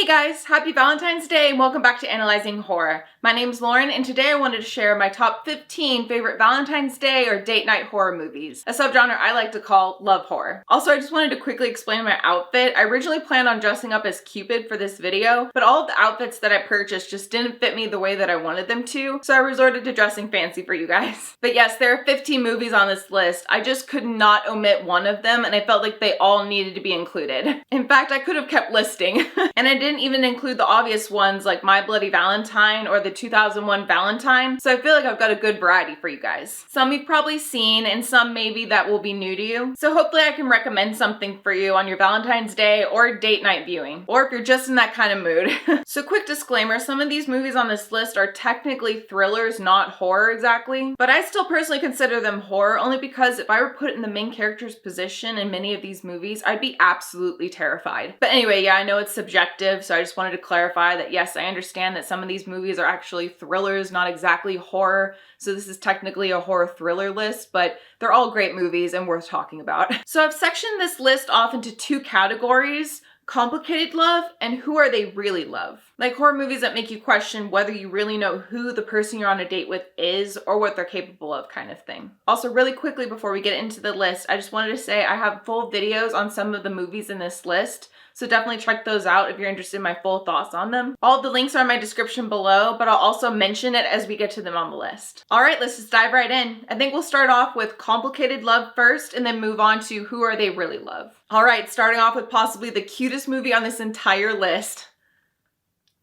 Hey guys, happy Valentine's Day and welcome back to Analyzing Horror. My name's Lauren and today I wanted to share my top 15 favorite Valentine's Day or date night horror movies, a subgenre I like to call love horror. Also, I just wanted to quickly explain my outfit. I originally planned on dressing up as Cupid for this video, but all of the outfits that I purchased just didn't fit me the way that I wanted them to, so I resorted to dressing fancy for you guys. But yes, there are 15 movies on this list. I just could not omit one of them and I felt like they all needed to be included. In fact, I could have kept listing. And I didn't even include the obvious ones like My Bloody Valentine or the 2001 Valentine, so I feel like I've got a good variety for you guys. Some you've probably seen and some maybe that will be new to you. So hopefully I can recommend something for you on your Valentine's Day or date night viewing, or if you're just in that kind of mood. So quick disclaimer, some of these movies on this list are technically thrillers, not horror exactly, but I still personally consider them horror only because if I were put in the main character's position in many of these movies, I'd be absolutely terrified. But anyway, yeah, I know it's subjective, so I just wanted to clarify that yes, I understand that some of these movies are actually thrillers, not exactly horror, so this is technically a horror thriller list, but they're all great movies and worth talking about. So I've sectioned this list off into two categories: complicated love and who are they really love. Like horror movies that make you question whether you really know who the person you're on a date with is or what they're capable of, kind of thing. Also, really quickly before we get into the list, I just wanted to say I have full videos on some of the movies in this list, so definitely check those out if you're interested in my full thoughts on them. All of the links are in my description below, but I'll also mention it as we get to them on the list. All right, let's just dive right in. I think we'll start off with complicated love first and then move on to who are they really love. All right, starting off with possibly the cutest movie on this entire list,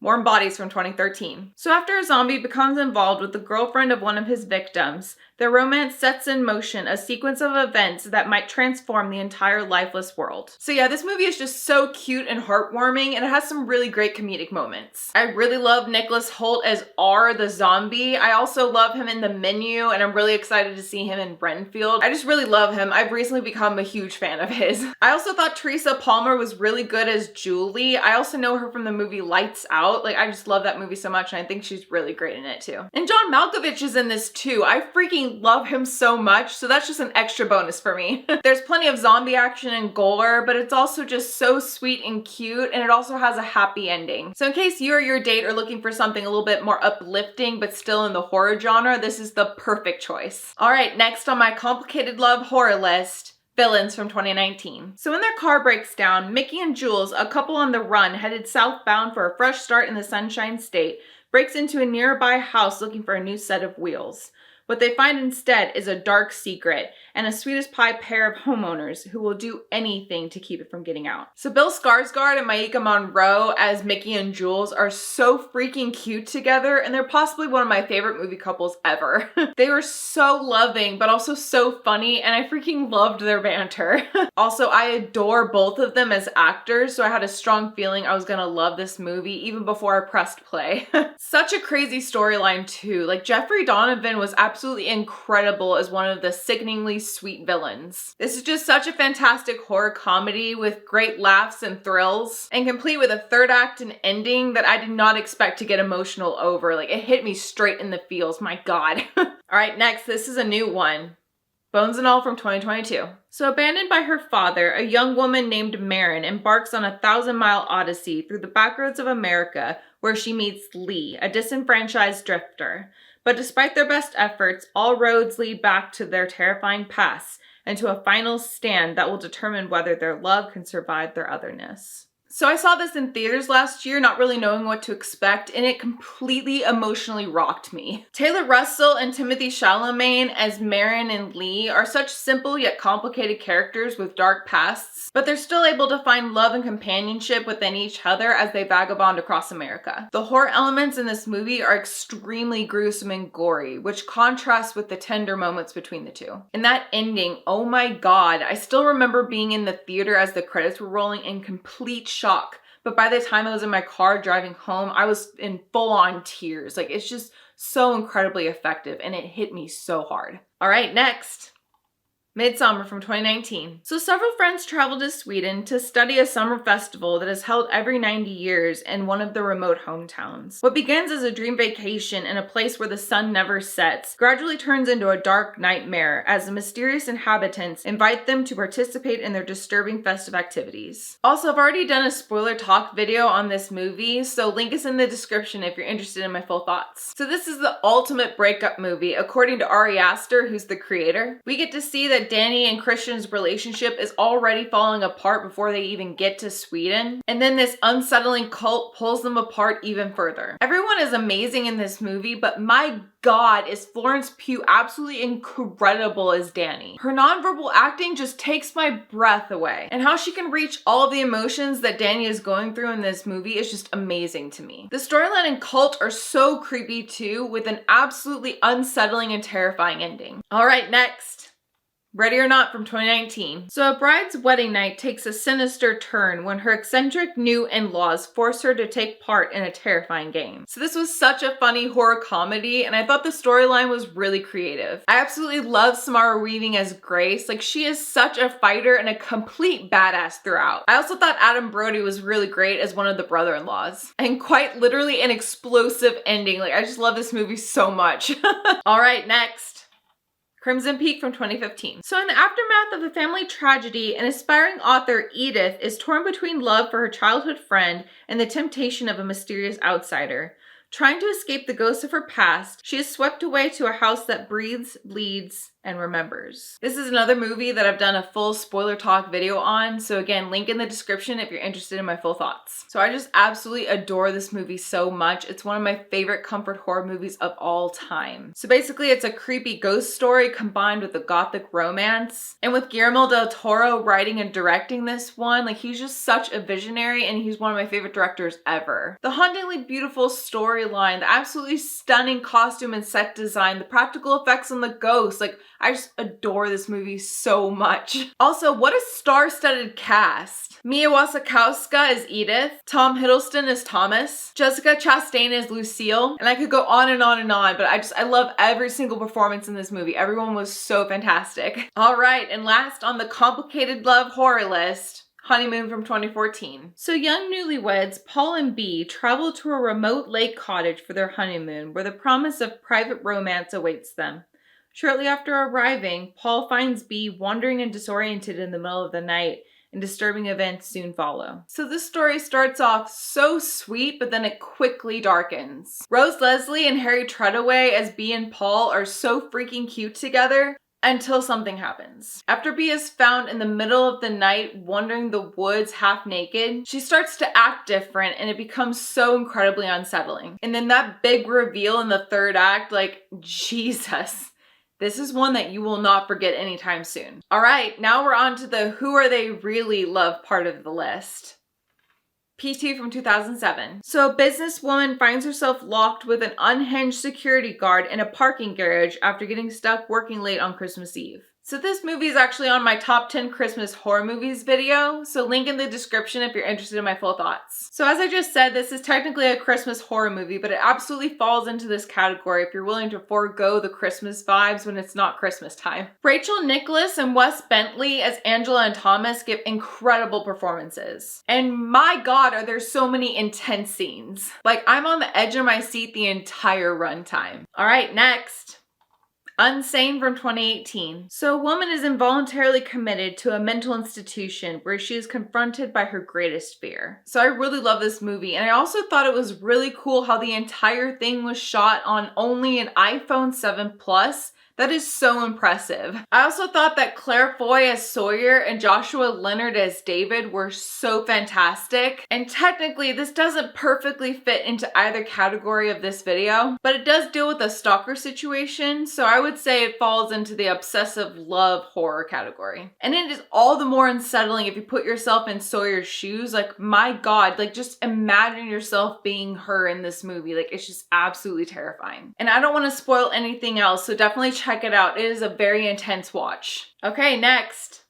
Warm Bodies from 2013. So after a zombie becomes involved with the girlfriend of one of his victims, their romance sets in motion a sequence of events that might transform the entire lifeless world. So yeah, this movie is just so cute and heartwarming, and it has some really great comedic moments. I really love Nicholas Hoult as R, the zombie. I also love him in The Menu, and I'm really excited to see him in Renfield. I just really love him. I've recently become a huge fan of his. I also thought Teresa Palmer was really good as Julie. I also know her from the movie Lights Out. Like, I just love that movie so much, and I think she's really great in it too. And John Malkovich is in this too. I freaking love him so much, so that's just an extra bonus for me. There's plenty of zombie action and gore, but it's also just so sweet and cute, and it also has a happy ending. So in case you or your date are looking for something a little bit more uplifting but still in the horror genre, this is the perfect choice. All right, next on my complicated love horror list, Villains from 2019. So when their car breaks down, Mickey and Jules, a couple on the run headed southbound for a fresh start in the Sunshine State, breaks into a nearby house looking for a new set of wheels. What they find instead is a dark secret and a sweet as pie pair of homeowners who will do anything to keep it from getting out. So Bill Skarsgård and Maika Monroe as Mickey and Jules are so freaking cute together, and they're possibly one of my favorite movie couples ever. They were so loving but also so funny, and I freaking loved their banter. Also, I adore both of them as actors, so I had a strong feeling I was gonna love this movie even before I pressed play. Such a crazy storyline too. Like, Jeffrey Donovan was absolutely incredible as one of the sickeningly sweet villains. This is just such a fantastic horror comedy with great laughs and thrills, and complete with a third act and ending that I did not expect to get emotional over. Like, it hit me straight in the feels, my god. All right, next, this is a new one. Bones and All from 2022. So abandoned by her father, a young woman named Marin embarks on a 1,000-mile odyssey through the backroads of America where she meets Lee, a disenfranchised drifter. But despite their best efforts, all roads lead back to their terrifying past and to a final stand that will determine whether their love can survive their otherness. So I saw this in theaters last year, not really knowing what to expect, and it completely emotionally rocked me. Taylor Russell and Timothée Chalamet as Marin and Lee are such simple yet complicated characters with dark pasts, but they're still able to find love and companionship within each other as they vagabond across America. The horror elements in this movie are extremely gruesome and gory, which contrasts with the tender moments between the two. And that ending, oh my god, I still remember being in the theater as the credits were rolling in complete shock. But by the time I was in my car driving home, I was in full-on tears. Like, it's just so incredibly effective and it hit me so hard. All right, next. Midsommar from 2019. So several friends travel to Sweden to study a summer festival that is held every 90 years in one of the remote hometowns. What begins as a dream vacation in a place where the sun never sets gradually turns into a dark nightmare as the mysterious inhabitants invite them to participate in their disturbing festive activities. Also, I've already done a spoiler talk video on this movie, so link is in the description if you're interested in my full thoughts. So this is the ultimate breakup movie, according to Ari Aster, who's the creator. We get to see that Danny and Christian's relationship is already falling apart before they even get to Sweden. And then this unsettling cult pulls them apart even further. Everyone is amazing in this movie, but my God, is Florence Pugh absolutely incredible as Danny. Her nonverbal acting just takes my breath away. And how she can reach all of the emotions that Danny is going through in this movie is just amazing to me. The storyline and cult are so creepy too, with an absolutely unsettling and terrifying ending. All right, next. Ready or Not from 2019. So a bride's wedding night takes a sinister turn when her eccentric new in-laws force her to take part in a terrifying game. So this was such a funny horror comedy, and I thought the storyline was really creative. I absolutely love Samara Weaving as Grace. Like, she is such a fighter and a complete badass throughout. I also thought Adam Brody was really great as one of the brother-in-laws. And quite literally an explosive ending. Like, I just love this movie so much. All right, next. Crimson Peak from 2015. So in the aftermath of a family tragedy, an aspiring author, Edith, is torn between love for her childhood friend and the temptation of a mysterious outsider. Trying to escape the ghosts of her past, she is swept away to a house that breathes, bleeds, and remembers. This is another movie that I've done a full spoiler talk video on, so again, link in the description if you're interested in my full thoughts. So I just absolutely adore this movie so much. It's one of my favorite comfort horror movies of all time. So basically, it's a creepy ghost story combined with a gothic romance. And with Guillermo del Toro writing and directing this one, like, he's just such a visionary and he's one of my favorite directors ever. The hauntingly beautiful storyline, the absolutely stunning costume and set design, the practical effects on the ghosts, like, I just adore this movie so much. Also, what a star-studded cast. Mia Wasikowska is Edith, Tom Hiddleston is Thomas, Jessica Chastain is Lucille, and I could go on and on and on, but I love every single performance in this movie. Everyone was so fantastic. All right, and last on the complicated love horror list, Honeymoon from 2014. So young newlyweds, Paul and Bea, travel to a remote lake cottage for their honeymoon, where the promise of private romance awaits them. Shortly after arriving, Paul finds Bea wandering and disoriented in the middle of the night, and disturbing events soon follow. So this story starts off so sweet, but then it quickly darkens. Rose Leslie and Harry Treadaway as Bea and Paul are so freaking cute together, until something happens. After Bea is found in the middle of the night wandering the woods half naked, she starts to act different and it becomes so incredibly unsettling. And then that big reveal in the third act, like, Jesus. This is one that you will not forget anytime soon. All right, now we're on to the who are they really love part of the list. P2 from 2007. So a businesswoman finds herself locked with an unhinged security guard in a parking garage after getting stuck working late on Christmas Eve. So this movie is actually on my top 10 Christmas horror movies video, so link in the description if you're interested in my full thoughts. So as I just said, this is technically a Christmas horror movie, but it absolutely falls into this category if you're willing to forego the Christmas vibes when it's not Christmas time. Rachel Nicholas and Wes Bentley as Angela and Thomas give incredible performances. And my God, are there so many intense scenes. Like, I'm on the edge of my seat the entire runtime. All right, next. Unsane from 2018. So a woman is involuntarily committed to a mental institution where she is confronted by her greatest fear. So I really love this movie, and I also thought it was really cool how the entire thing was shot on only an iPhone 7 Plus. That is so impressive. I also thought that Claire Foy as Sawyer and Joshua Leonard as David were so fantastic. And technically, this doesn't perfectly fit into either category of this video, but it does deal with a stalker situation, so I would say it falls into the obsessive love horror category. And it is all the more unsettling if you put yourself in Sawyer's shoes. Like, my God, like, just imagine yourself being her in this movie. Like, it's just absolutely terrifying. And I don't want to spoil anything else, so definitely check it out. It is a very intense watch. Okay, next.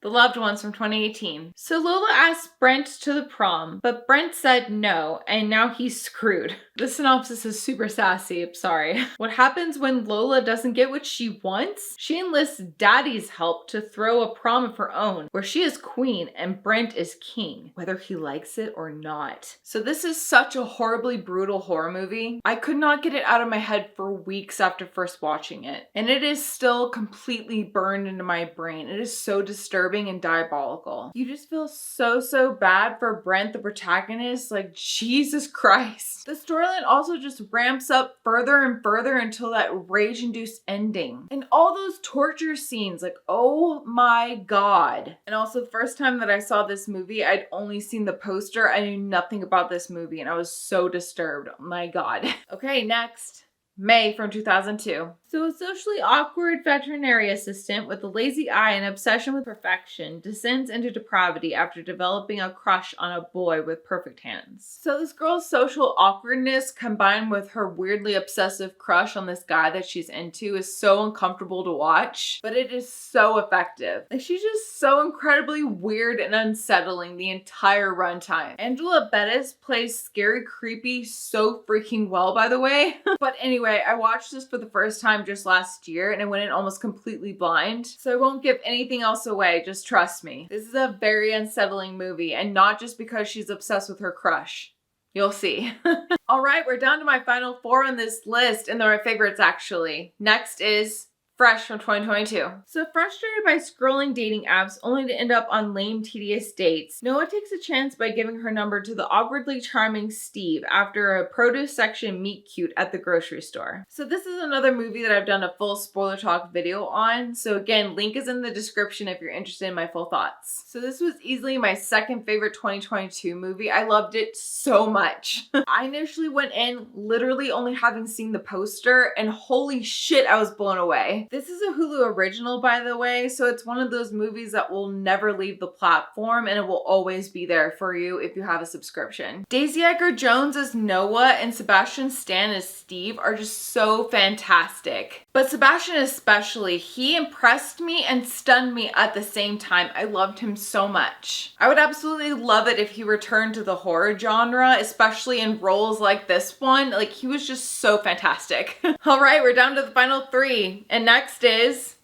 The Loved Ones from 2018. So Lola asked Brent to the prom, but Brent said no, and now he's screwed. The synopsis is super sassy, I'm sorry. What happens when Lola doesn't get what she wants? She enlists Daddy's help to throw a prom of her own, where she is queen and Brent is king, whether he likes it or not. So this is such a horribly brutal horror movie. I could not get it out of my head for weeks after first watching it, and it is still completely burned into my brain. It is so disturbing and diabolical. You just feel so bad for Brent, the protagonist. Like, Jesus Christ. The storyline also just ramps up further and further until that rage-induced ending. And all those torture scenes, like, oh my God. And also, the first time that I saw this movie, I'd only seen the poster. I knew nothing about this movie and I was so disturbed. Oh my God. Okay, next. May from 2002. So a socially awkward veterinary assistant with a lazy eye and obsession with perfection descends into depravity after developing a crush on a boy with perfect hands. So this girl's social awkwardness combined with her weirdly obsessive crush on this guy that she's into is so uncomfortable to watch, but it is so effective. Like, she's just so incredibly weird and unsettling the entire runtime. Angela Bettis plays scary creepy so freaking well, by the way. But anyway, I watched this for the first time just last year and I went in almost completely blind. So I won't give anything else away, just trust me. This is a very unsettling movie, and not just because she's obsessed with her crush. You'll see. All right, we're down to my final 4 on this list, and they're my favorites actually. Next is Fresh from 2022. So frustrated by scrolling dating apps only to end up on lame, tedious dates, Noah takes a chance by giving her number to the awkwardly charming Steve after a produce section meet cute at the grocery store. So this is another movie that I've done a full spoiler talk video on. So again, link is in the description if you're interested in my full thoughts. So this was easily my second favorite 2022 movie. I loved it so much. I initially went in literally only having seen the poster, and holy shit, I was blown away. This is a Hulu original, by the way, so it's one of those movies that will never leave the platform and it will always be there for you if you have a subscription. Daisy Edgar-Jones as Noah and Sebastian Stan as Steve are just so fantastic. But Sebastian especially, he impressed me and stunned me at the same time. I loved him so much. I would absolutely love it if he returned to the horror genre, especially in roles like this one. Like, he was just so fantastic. All right, we're down to the final 3. And next is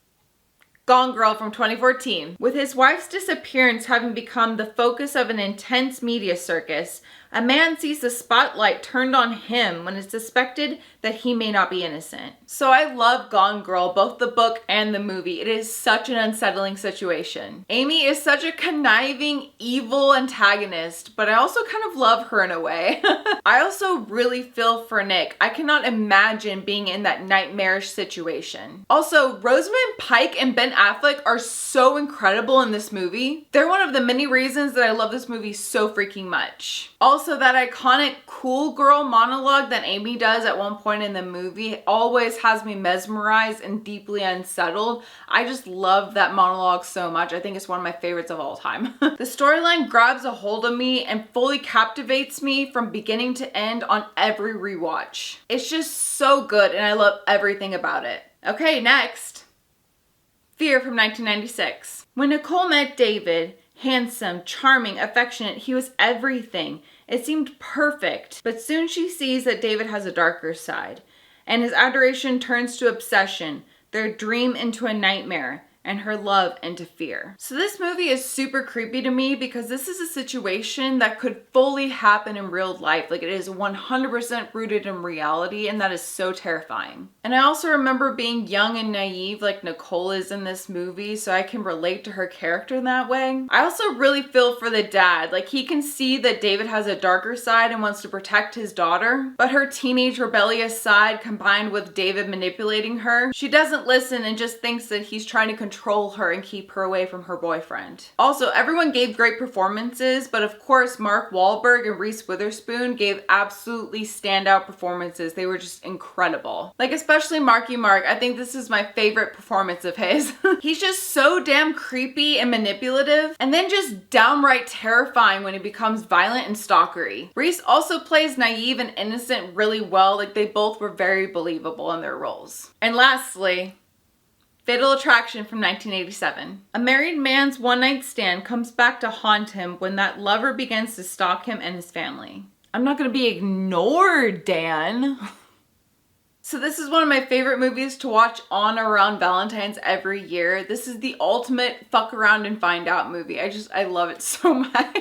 Gone Girl from 2014. With his wife's disappearance having become the focus of an intense media circus, a man sees the spotlight turned on him when it's suspected that he may not be innocent. So I love Gone Girl, both the book and the movie. It is such an unsettling situation. Amy is such a conniving, evil antagonist, but I also kind of love her in a way. I also really feel for Nick. I cannot imagine being in that nightmarish situation. Also, Rosamund Pike and Ben Affleck are so incredible in this movie. They're one of the many reasons that I love this movie so freaking much. Also, that iconic cool girl monologue that Amy does at one point in the movie always has me mesmerized and deeply unsettled. I just love that monologue so much. I think it's one of my favorites of all time. The storyline grabs a hold of me and fully captivates me from beginning to end on every rewatch. It's just so good and I love everything about it. Okay, next. Fear from 1996. When Nicole met David, handsome, charming, affectionate, he was everything. It seemed perfect, but soon she sees that David has a darker side, and his adoration turns to obsession, their dream into a nightmare, and her love into fear. So this movie is super creepy to me because this is a situation that could fully happen in real life. Like, it is 100% rooted in reality, and that is so terrifying. And I also remember being young and naive like Nicole is in this movie, so I can relate to her character in that way. I also really feel for the dad. Like, he can see that David has a darker side and wants to protect his daughter, but her teenage rebellious side combined with David manipulating her, she doesn't listen and just thinks that he's trying to control her and keep her away from her boyfriend. Also, everyone gave great performances, but of course Mark Wahlberg and Reese Witherspoon gave absolutely standout performances. They were just incredible. Like, especially Marky Mark. I think this is my favorite performance of his. He's just so damn creepy and manipulative, and then just downright terrifying when he becomes violent and stalkery. Reese also plays naive and innocent really well. Like, they both were very believable in their roles. And lastly, Fatal Attraction from 1987. A married man's one-night stand comes back to haunt him when that lover begins to stalk him and his family. I'm not gonna be ignored, Dan. So this is one of my favorite movies to watch on or around Valentine's every year. This is the ultimate fuck around and find out movie. I love it so much.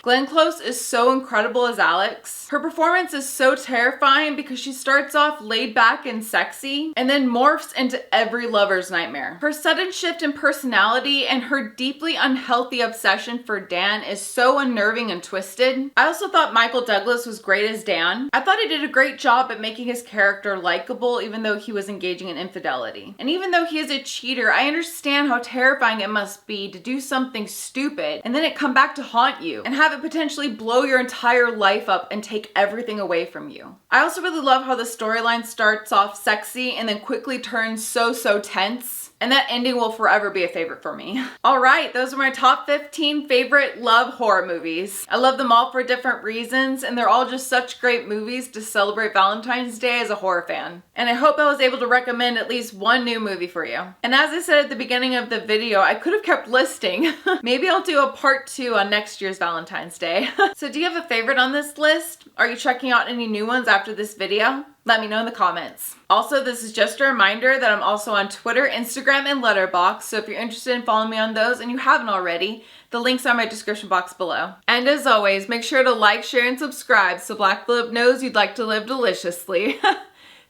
Glenn Close is so incredible as Alex. Her performance is so terrifying because she starts off laid back and sexy and then morphs into every lover's nightmare. Her sudden shift in personality and her deeply unhealthy obsession for Dan is so unnerving and twisted. I also thought Michael Douglas was great as Dan. I thought he did a great job at making his character likable even though he was engaging in infidelity. And even though he is a cheater, I understand how terrifying it must be to do something stupid and then it come back to haunt you and have it potentially blow your entire life up and take everything away from you. I also really love how the storyline starts off sexy and then quickly turns so tense. And that ending will forever be a favorite for me. All right, those are my top 15 favorite love horror movies. I love them all for different reasons, and they're all just such great movies to celebrate Valentine's Day as a horror fan. And I hope I was able to recommend at least one new movie for you. And as I said at the beginning of the video, I could have kept listing. Maybe I'll do a part 2 on next year's Valentine's Day. So do you have a favorite on this list? Are you checking out any new ones after this video? Let me know in the comments. Also, this is just a reminder that I'm also on Twitter, Instagram, and Letterboxd, so if you're interested in following me on those and you haven't already, the links are in my description box below. And as always, make sure to like, share, and subscribe so Black Phillip knows you'd like to live deliciously.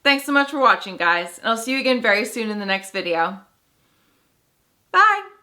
Thanks so much for watching, guys, and I'll see you again very soon in the next video. Bye!